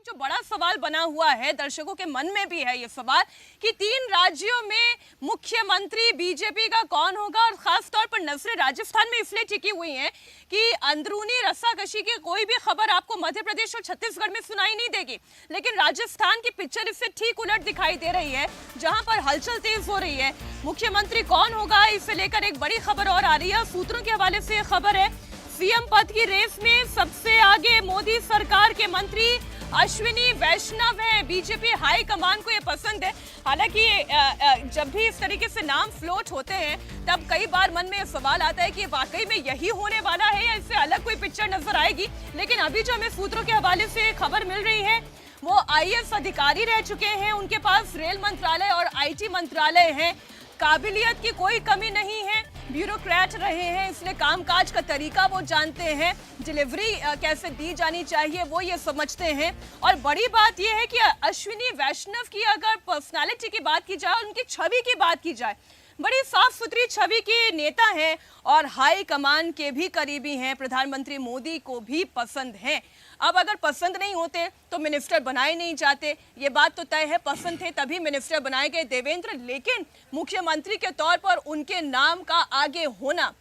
जो बड़ा सवाल बना हुआ है, दर्शकों के मन में भी है ये सवाल कि 3 राज्यों में मुख्यमंत्री बीजेपी का कौन होगा। और खास तौर पर नजरें राजस्थान में इसलिए टिकी हुई हैं कि अंदरूनी रस्साकशी की कोई भी खबर आपको मध्य प्रदेश और छत्तीसगढ़ में सुनाई नहीं देगी, लेकिन राजस्थान की पिक्चर इससे ठीक उलट दिखाई दे रही है, जहां पर हलचल तेज हो रही है। मुख्यमंत्री कौन होगा, इसे लेकर एक बड़ी खबर और आ रही है। सूत्रों के हवाले से खबर है, सीएम पद की रेस में सबसे आगे मोदी सरकार के मंत्री अश्विनी वैष्णव हैं। बीजेपी हाई कमान को ये पसंद है। हालांकि जब भी इस तरीके से नाम फ्लोट होते हैं तब कई बार मन में सवाल आता है कि वाकई में यही होने वाला है या इससे अलग कोई पिक्चर नजर आएगी। लेकिन अभी जो हमें सूत्रों के हवाले से खबर मिल रही है वो आईएएस अधिकारी रह चुके हैं, उनके पास रेल मंत्रालय और आईटी मंत्रालय है। काबिलियत की कोई कमी नहीं है, ब्यूरोक्रेट रहे हैं, इसलिए कामकाज का तरीका वो जानते हैं, डिलीवरी कैसे दी जानी चाहिए वो ये समझते हैं। और बड़ी बात ये है कि अश्विनी वैष्णव की अगर पर्सनालिटी की बात की जाए, उनकी छवि की बात की जाए, बड़ी साफ सुथरी छवि के नेता हैं और हाई कमान के भी करीबी हैं, प्रधानमंत्री मोदी को भी पसंद हैं। अब अगर पसंद नहीं होते तो मिनिस्टर बनाए नहीं जाते, ये बात तो तय है। पसंद थे तभी मिनिस्टर बनाए गए देवेंद्र, लेकिन मुख्यमंत्री के तौर पर उनके नाम का आगे होना,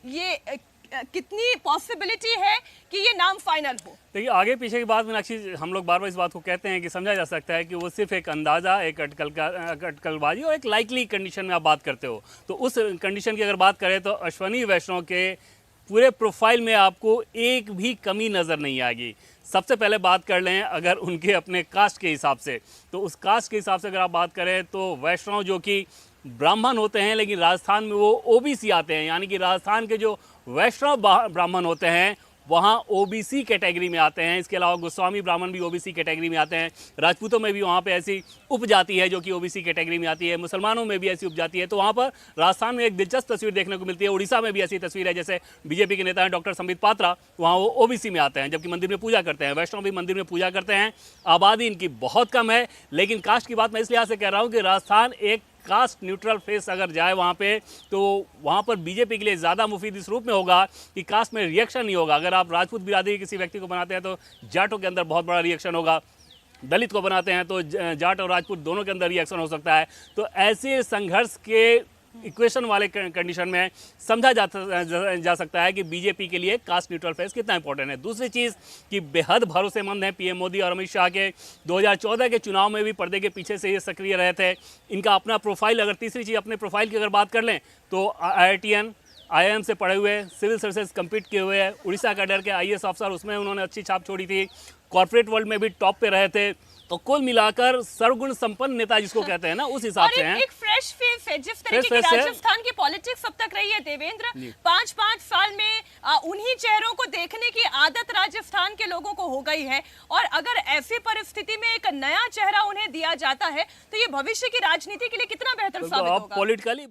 ये कितनी पॉसिबिलिटी है कि ये नाम फाइनल हो? देखिए, आगे पीछे की बात मीनाक्षी, हम लोग बार बार इस बात को कहते हैं कि समझा जा सकता है कि वो सिर्फ एक अंदाज़ा, एक अटकलबाजी और एक लाइकली कंडीशन में आप बात करते हो। तो उस कंडीशन की अगर बात करें तो अश्विनी वैष्णव के पूरे प्रोफाइल में आपको एक भी कमी नज़र नहीं आएगी। सबसे पहले बात कर लें अगर उनके अपने कास्ट के हिसाब से, तो उस कास्ट के हिसाब से अगर आप बात करें तो वैष्णव जो कि ब्राह्मण होते हैं, लेकिन राजस्थान में वो ओबीसी आते हैं, यानी कि राजस्थान के जो वैष्णव ब्राह्मण होते हैं वहाँ ओबीसी कैटेगरी में आते हैं। इसके अलावा गोस्वामी ब्राह्मण भी ओबीसी कैटेगरी में आते हैं। राजपूतों में भी वहाँ पे ऐसी उपजाति है जो कि ओबीसी कैटेगरी में आती है। मुसलमानों में भी ऐसी उपजाति है। तो वहाँ पर राजस्थान में एक दिलचस्प तस्वीर देखने को मिलती है। उड़ीसा में भी ऐसी तस्वीर है, जैसे बीजेपी के नेता हैं डॉक्टर संबित पात्रा, वहाँ वो ओबीसी में आते हैं, जबकि मंदिर में पूजा करते हैं। वैष्णव भी मंदिर में पूजा करते हैं। आबादी इनकी बहुत कम है, लेकिन कास्ट की बात मैं इस लिहाज से कह रहा हूँ कि राजस्थान एक कास्ट न्यूट्रल फेस अगर जाए वहाँ पे, तो वहाँ पर बीजेपी के लिए ज़्यादा मुफीद इस रूप में होगा कि कास्ट में रिएक्शन नहीं होगा। अगर आप राजपूत बिरादरी किसी व्यक्ति को बनाते हैं तो जाटों के अंदर बहुत बड़ा रिएक्शन होगा, दलित को बनाते हैं तो जाट और राजपूत दोनों के अंदर रिएक्शन हो सकता है। तो ऐसे संघर्ष के इक्वेशन वाले कंडीशन में समझा जा सकता है कि बीजेपी के लिए कास्ट न्यूट्रल फेस कितना इंपॉर्टेंट है। दूसरी चीज़ कि बेहद भरोसेमंद है पीएम मोदी और अमित शाह के 2014 के चुनाव में भी पर्दे के पीछे से ये सक्रिय रहे थे। इनका अपना प्रोफाइल, अगर तीसरी चीज़ अपने प्रोफाइल की अगर बात कर लें तो IITN IIM से पढ़े हुए, सिविल सर्विसेज कम्पीट किए हुए हैं, उड़ीसा कैडर के IAS ऑफिसर, उसमें उन्होंने अच्छी छाप छोड़ी थी, कॉर्पोरेट वर्ल्ड में भी टॉप पे रहे थे। तो कुल मिलाकर सर्वगुण संपन्न नेता जिसको कहते हैं ना, उस हिसाब से हैं। एक फ्रेश फेस है, जिस तरीके की राजस्थान की पॉलिटिक्स अब तक रही है देवेंद्र, 5-5 साल में उन्हीं चेहरों को देखने की आदत राजस्थान के लोगों को हो गई है। और अगर ऐसी परिस्थिति में एक नया चेहरा उन्हें दिया जाता है तो ये भविष्य की राजनीति के लिए कितना बेहतर साबित होगा। पॉलिटिकली